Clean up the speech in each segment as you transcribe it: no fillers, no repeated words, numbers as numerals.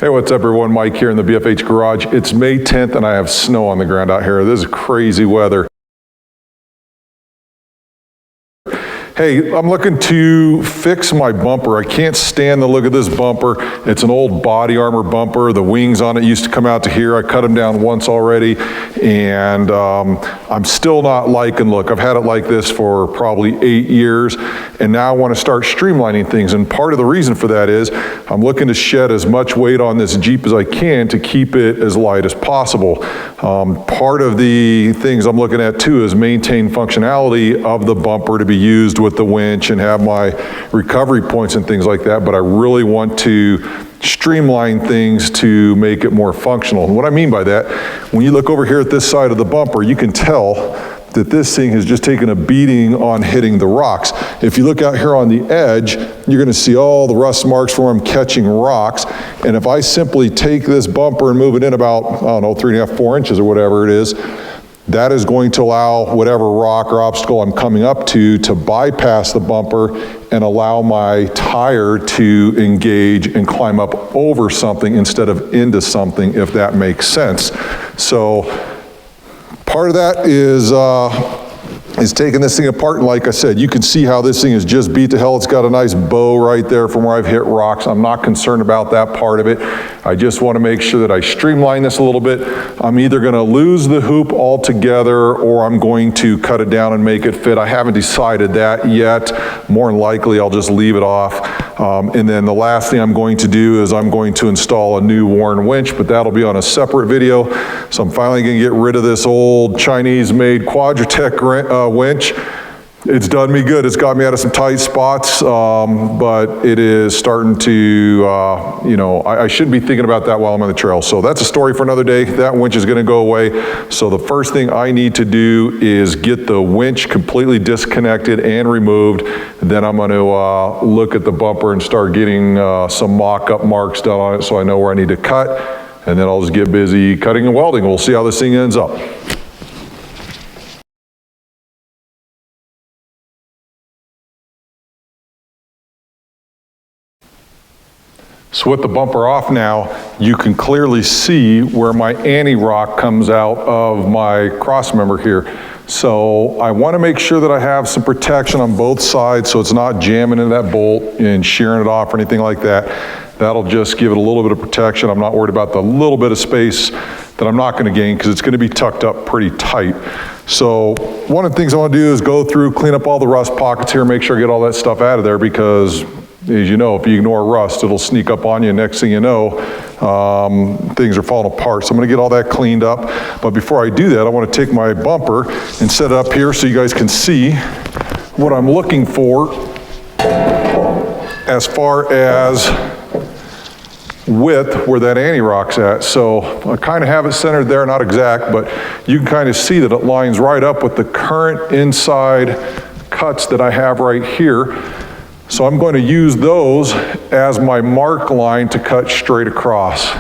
Hey, what's up everyone? Mike here in the BFH garage. It's May 10th and I have snow on the ground out here. This is crazy weather. Hey, I'm looking to fix my bumper. I can't stand the look of this bumper. It's an old body armor bumper. The wings on it used to come out to here. I cut them down once already, and I'm still not liking look. I've had it like this for probably 8 years, and now I want to start streamlining things. And part of the reason for that is I'm looking to shed as much weight on this Jeep as I can to keep it as light as possible. Part of the things I'm looking at too is maintain functionality of the bumper to be used with the winch and have my recovery points and things like that, but I really want to streamline things to make it more functional. And what I mean by that, when you look over here at this side of the bumper, you can tell that this thing has just taken a beating on hitting the rocks. If you look out here on the edge, you're gonna see all the rust marks from where I'm catching rocks. And if I simply take this bumper and move it in about, I don't know, 3.5, 4 inches or whatever it is, that is going to allow whatever rock or obstacle I'm coming up to bypass the bumper and allow my tire to engage and climb up over something instead of into something, if that makes sense. So part of that is taking this thing apart, and like I said, you can see how this thing is just beat to hell. It's got a nice bow right there from where I've hit rocks. I'm not concerned about that part of it. I just want to make sure that I streamline this a little bit. I'm either going to lose the hoop altogether or I'm going to cut it down and make it fit. I haven't decided that yet. More than likely, I'll just leave it off. And then the last thing I'm going to do is I'm going to install a new Warren winch, but that'll be on a separate video. So I'm finally going to get rid of this old Chinese-made Quadratec winch. It's done me good. It's got me out of some tight spots, but it is starting to, I shouldn't be thinking about that while I'm on the trail. So that's a story for another day. That winch is going to go away. So the first thing I need to do is get the winch completely disconnected and removed. Then I'm going to look at the bumper and start getting some mock-up marks done on it so I know where I need to cut. And then I'll just get busy cutting and welding. We'll see how this thing ends up. So with the bumper off now, you can clearly see where my anti-rock comes out of my cross member here. So I want to make sure that I have some protection on both sides so it's not jamming into that bolt and shearing it off or anything like that. That'll just give it a little bit of protection. I'm not worried about the little bit of space that I'm not going to gain because it's going to be tucked up pretty tight. So one of the things I want to do is go through, clean up all the rust pockets here, make sure I get all that stuff out of there because, as you know, if you ignore rust, it'll sneak up on you. Next thing you know, things are falling apart. So I'm gonna get all that cleaned up. But before I do that, I wanna take my bumper and set it up here so you guys can see what I'm looking for as far as width where that anti-rock's at. So I kind of have it centered there, not exact, but you can kind of see that it lines right up with the current inside cuts that I have right here. So I'm going to use those as my mark line to cut straight across.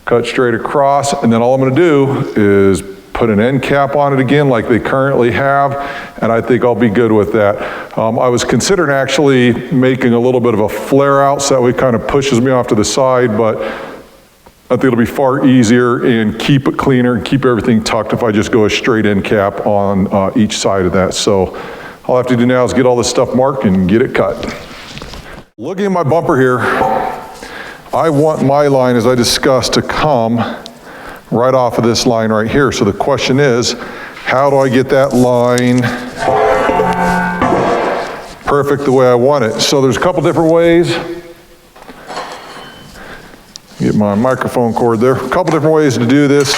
Cut straight across, and then all I'm going to do is put an end cap on it again like they currently have, and I think I'll be good with that. I was considering actually making a little bit of a flare out so that way it kind of pushes me off to the side, but I think it'll be far easier and keep it cleaner and keep everything tucked if I just go a straight end cap on each side of that. So all I have to do now is get all this stuff marked and get it cut. Looking at my bumper here, I want my line, as I discussed, to come right off of this line right here. So the question is, how do I get that line perfect the way I want it? So there's a couple different ways. Get my microphone cord there. A couple different ways to do this.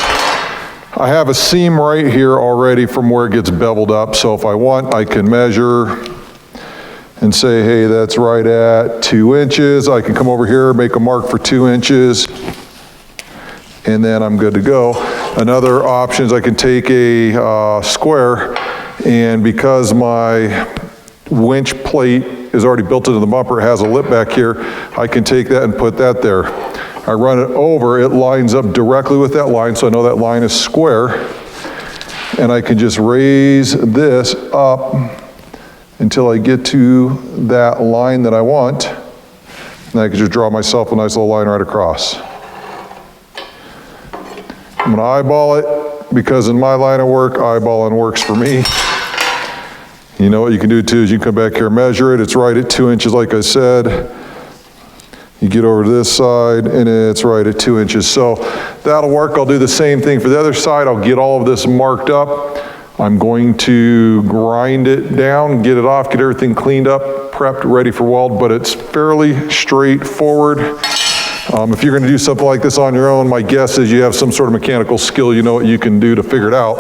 I have a seam right here already from where it gets beveled up. So if I want, I can measure and say, hey, that's right at 2 inches. I can come over here, make a mark for 2 inches, and then I'm good to go. Another option is I can take a square, and because my winch plate is already built into the bumper, it has a lip back here, I can take that and put that there. I run it over, it lines up directly with that line, so I know that line is square, and I can just raise this up until I get to that line that I want, and I can just draw myself a nice little line right across. I'm gonna eyeball it because in my line of work, eyeballing works for me. You know what you can do too is you can come back here and measure it. It's right at 2 inches like I said. You get over to this side and it's right at 2 inches. So that'll work. I'll do the same thing for the other side. I'll get all of this marked up. I'm going to grind it down, get it off, get everything cleaned up, prepped, ready for weld, but it's fairly straightforward. If you're gonna do something like this on your own, my guess is you have some sort of mechanical skill, you know what you can do to figure it out.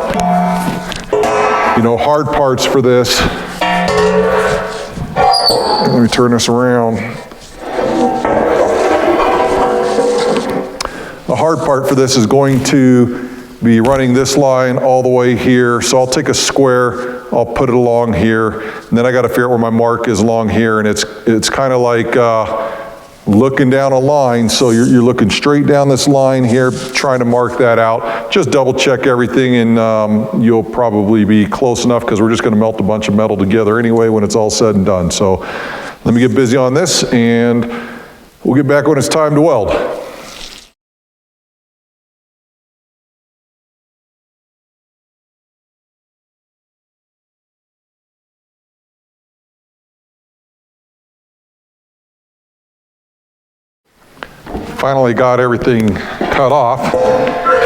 You know, hard parts for this, let me turn this around. The hard part for this is going to be running this line all the way here. So I'll take a square, I'll put it along here, and then I gotta figure out where my mark is along here, and it's kind of like looking down a line. So you're looking straight down this line here, trying to mark that out. Just double check everything and you'll probably be close enough because we're just gonna melt a bunch of metal together anyway when it's all said and done. So let me get busy on this and we'll get back when it's time to weld. Finally got everything cut off.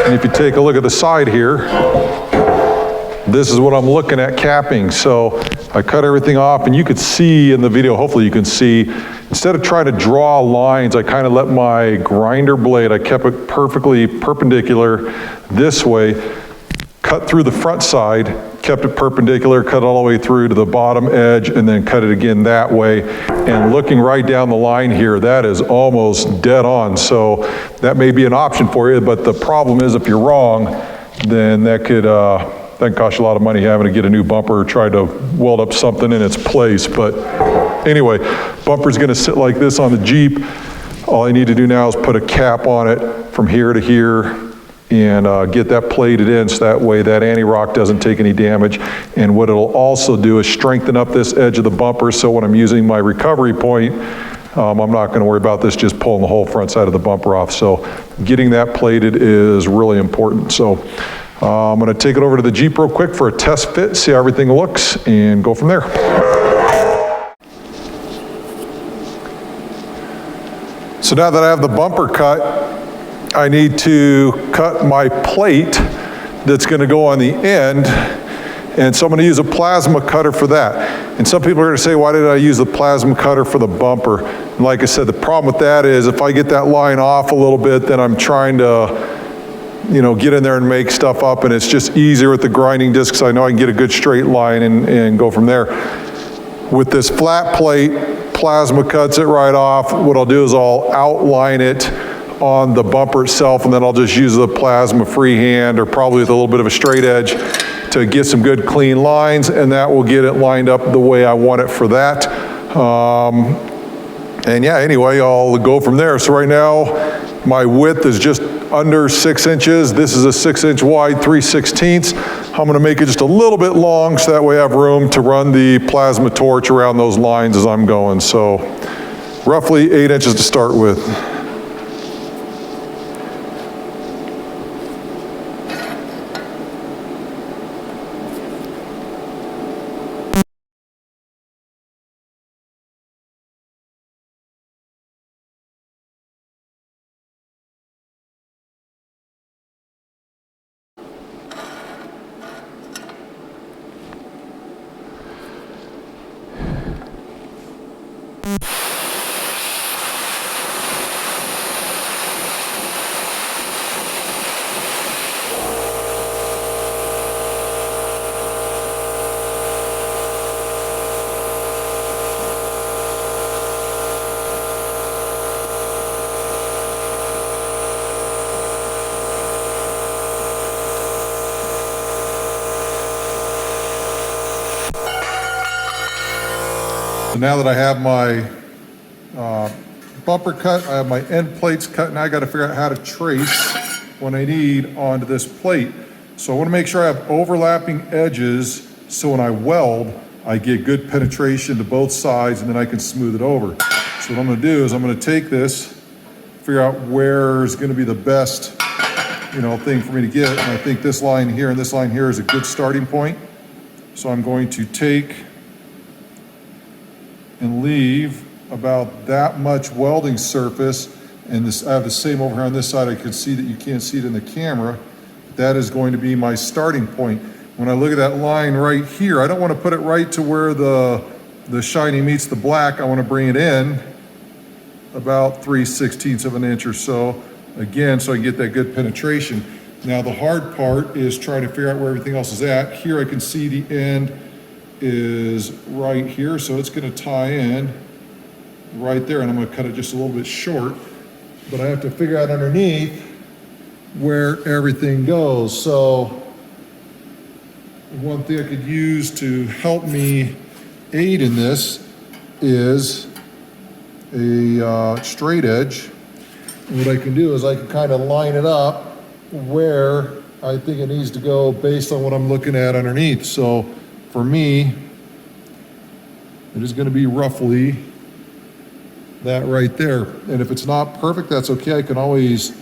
And if you take a look at the side here, this is what I'm looking at capping. So I cut everything off and you could see in the video, hopefully you can see, instead of trying to draw lines, I kind of let my grinder blade, I kept it perfectly perpendicular this way, cut through the front side, kept it perpendicular, cut all the way through to the bottom edge, and then cut it again that way. And looking right down the line here, that is almost dead on. So that may be an option for you, but the problem is if you're wrong, then that can cost you a lot of money having to get a new bumper or try to weld up something in its place. But anyway, bumper's gonna sit like this on the Jeep. All I need to do now is put a cap on it from here to here and get that plated in so that way that anti-rock doesn't take any damage. And what it'll also do is strengthen up this edge of the bumper so when I'm using my recovery point, I'm not going to worry about this just pulling the whole front side of the bumper off. So getting that plated is really important. So I'm going to take it over to the Jeep real quick for a test fit, see how everything looks, and go from there. So now that I have the bumper cut, I need to cut my plate that's going to go on the end, and so I'm going to use a plasma cutter for that. And some people are going to say, why did I use the plasma cutter for the bumper? And like I said, the problem with that is if I get that line off a little bit, then I'm trying to, you know, get in there and make stuff up, and it's just easier with the grinding disc because I know I can get a good straight line and go from there. With this flat plate, plasma cuts it right off. What I'll do is I'll outline it on the bumper itself, and then I'll just use the plasma freehand or probably with a little bit of a straight edge to get some good clean lines, and that will get it lined up the way I want it for that. And yeah, anyway, I'll go from there. So right now, my width is just under 6 inches. This is a 6-inch wide, 3/16. I'm gonna make it just a little bit long so that way I have room to run the plasma torch around those lines as I'm going. So roughly 8 inches to start with. So now that I have my bumper cut, I have my end plates cut, now I got to figure out how to trace what I need onto this plate. So I want to make sure I have overlapping edges so when I weld, I get good penetration to both sides and then I can smooth it over. So what I'm going to do is I'm going to take this, figure out where's going to be the best thing for me to get. And I think this line here and this line here is a good starting point. So I'm going to take and leave about that much welding surface. And this, I have the same over here on this side. I can see that you can't see it in the camera. That is going to be my starting point. When I look at that line right here, I don't want to put it right to where the shiny meets the black. I want to bring it in about 3/16 of an inch or so, again, so I can get that good penetration. Now the hard part is trying to figure out where everything else is at. Here I can see the end is right here, so it's going to tie in right there, and I'm going to cut it just a little bit short, but I have to figure out underneath where everything goes. So one thing I could use to help me aid in this is a straight edge. And what I can do is I can kind of line it up where I think it needs to go based on what I'm looking at underneath. So for me, it is going to be roughly that right there. And if it's not perfect, that's okay. I can always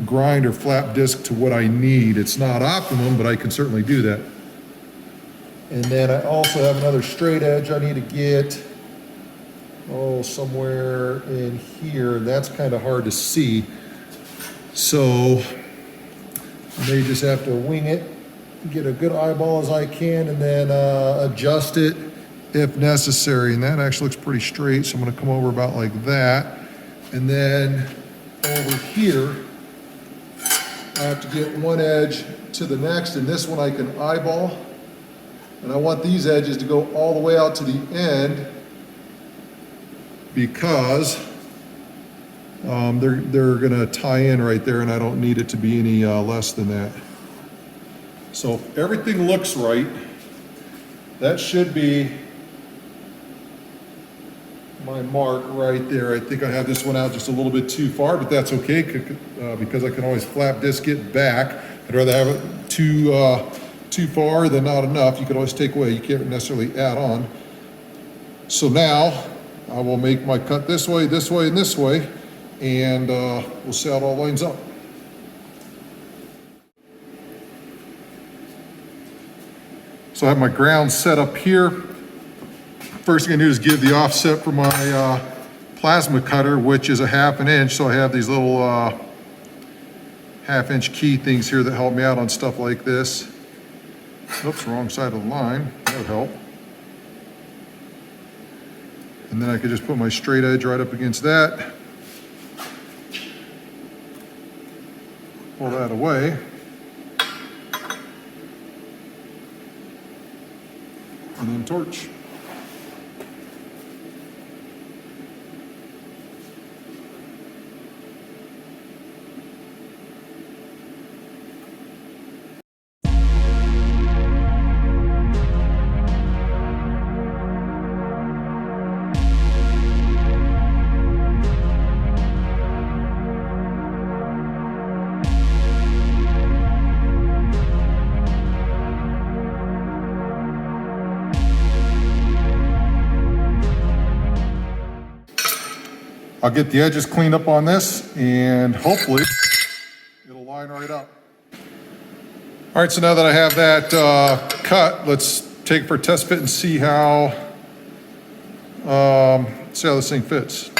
grind or flap disc to what I need. It's not optimum, but I can certainly do that. And then I also have another straight edge I need to get, somewhere in here. That's kind of hard to see. So I may just have to wing it, get a good eyeball as I can, and then adjust it if necessary. And that actually looks pretty straight, so I'm going to come over about like that. And then over here, I have to get one edge to the next, and this one I can eyeball. And I want these edges to go all the way out to the end because they're gonna tie in right there, and I don't need it to be any less than that. So if everything looks right, that should be my mark right there. I think I have this one out just a little bit too far, but that's okay because I can always flap disc it back. I'd rather have it too far than not enough. You can always take away, you can't necessarily add on. So now I will make my cut this way, and this way, and we'll see how it all lines up. So I have my ground set up here. First thing I do is give the offset for my plasma cutter, which is a 1/2 inch. So I have these little 1/2 inch key things here that help me out on stuff like this. Oops, wrong side of the line. That would help. And then I could just put my straight edge right up against that. Pull that away. And then torch. I'll get the edges cleaned up on this, and hopefully it'll line right up. All right, so now that I have that cut, let's take it for a test fit and see how this thing fits.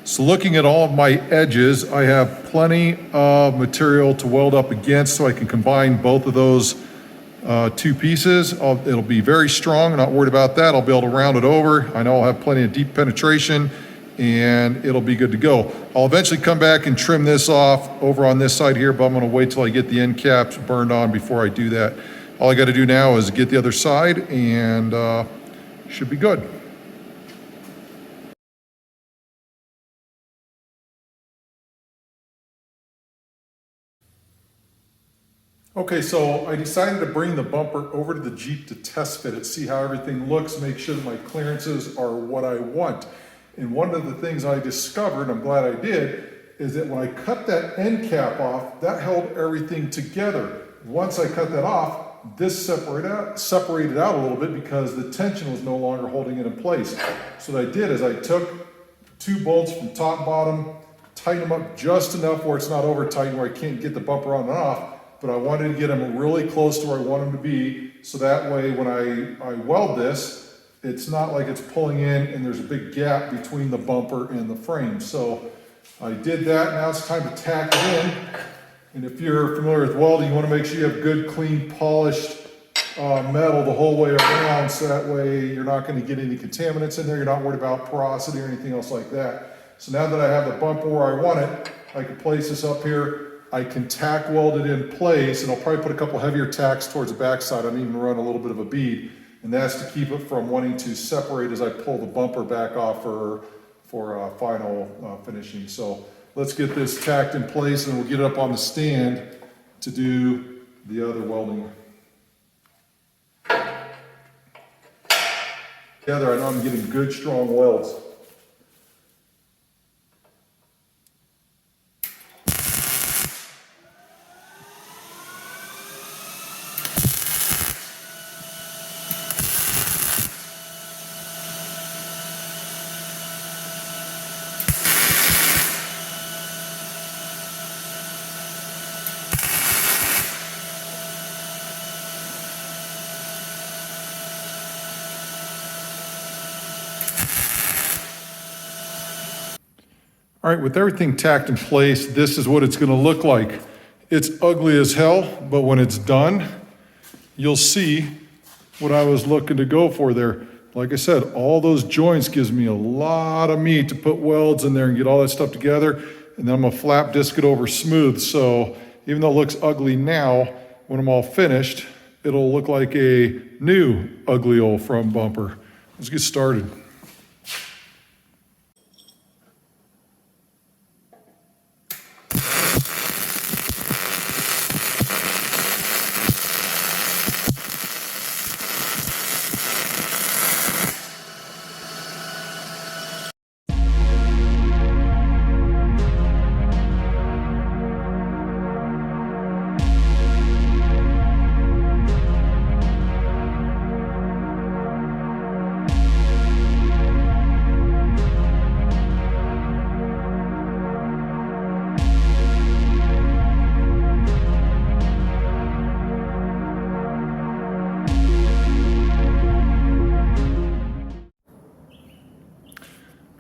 So looking at all of my edges, I have plenty of material to weld up against, so I can combine both of those two pieces. It'll be very strong, not worried about that. I'll be able to round it over. I know I'll have plenty of deep penetration, and it'll be good to go. I'll eventually come back and trim this off over on this side here, but I'm gonna wait till I get the end caps burned on before I do that. All I gotta do now is get the other side, and should be good. Okay, so I decided to bring the bumper over to the Jeep to test fit it, see how everything looks, make sure that my clearances are what I want. And one of the things I discovered, I'm glad I did, is that when I cut that end cap off, that held everything together. Once I cut that off, this separated out a little bit because the tension was no longer holding it in place. So what I did is I took 2 bolts from top and bottom, tighten them up just enough where it's not over tight where I can't get the bumper on and off, but I wanted to get them really close to where I want them to be, so that way when I weld this, it's not like it's pulling in and there's a big gap between the bumper and the frame. So I did that. Now it's time to tack it in. And if you're familiar with welding, you want to make sure you have good, clean, polished metal the whole way around, so that way you're not going to get any contaminants in there. You're not worried about porosity or anything else like that. So now that I have the bumper where I want it, I can place this up here. I can tack weld it in place, and I'll probably put a couple heavier tacks towards the backside. I'm even run a little bit of a bead, and that's to keep it from wanting to separate as I pull the bumper back off for final finishing. So let's get this tacked in place, and we'll get it up on the stand to do the other welding. Together, I know I'm getting good, strong welds. All right, with everything tacked in place, this is what it's going to look like. It's ugly as hell, but when it's done, you'll see what I was looking to go for there. Like I said, all those joints gives me a lot of meat to put welds in there and get all that stuff together, and then I'm going to flap disc it over smooth. So even though it looks ugly now, when I'm all finished, it'll look like a new ugly old front bumper. Let's get started.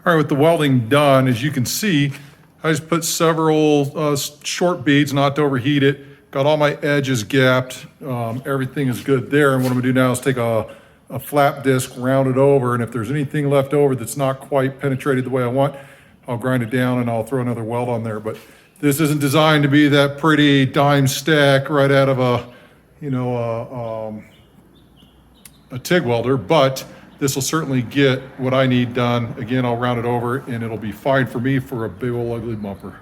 All right, with the welding done, as you can see, I just put several short beads, not to overheat it. Got all my edges gapped. Everything is good there. And what I'm gonna do now is take a flap disc, round it over, and if there's anything left over that's not quite penetrated the way I want, I'll grind it down and I'll throw another weld on there. But this isn't designed to be that pretty dime stack right out of a TIG welder, but this will certainly get what I need done. Again, I'll round it over and it'll be fine for me for a big old ugly bumper.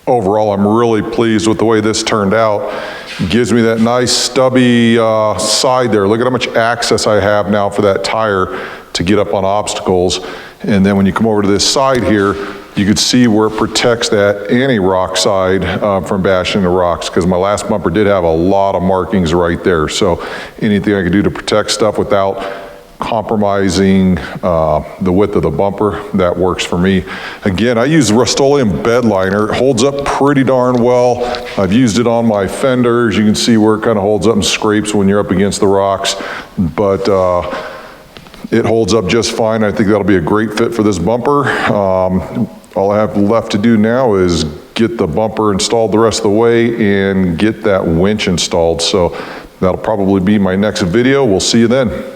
Overall, I'm really pleased with the way this turned out. It gives me that nice stubby side there. Look at how much access I have now for that tire to get up on obstacles. And then when you come over to this side here, you can see where it protects that anti-rock side from bashing into rocks, because my last bumper did have a lot of markings right there. So anything I could do to protect stuff without compromising the width of the bumper, that works for me. Again, I use Rust-Oleum bed liner. It holds up pretty darn well. I've used it on my fenders. You can see where it kind of holds up and scrapes when you're up against the rocks, but it holds up just fine. I think that'll be a great fit for this bumper. All I have left to do now is get the bumper installed the rest of the way and get that winch installed. So that'll probably be my next video. We'll see you then.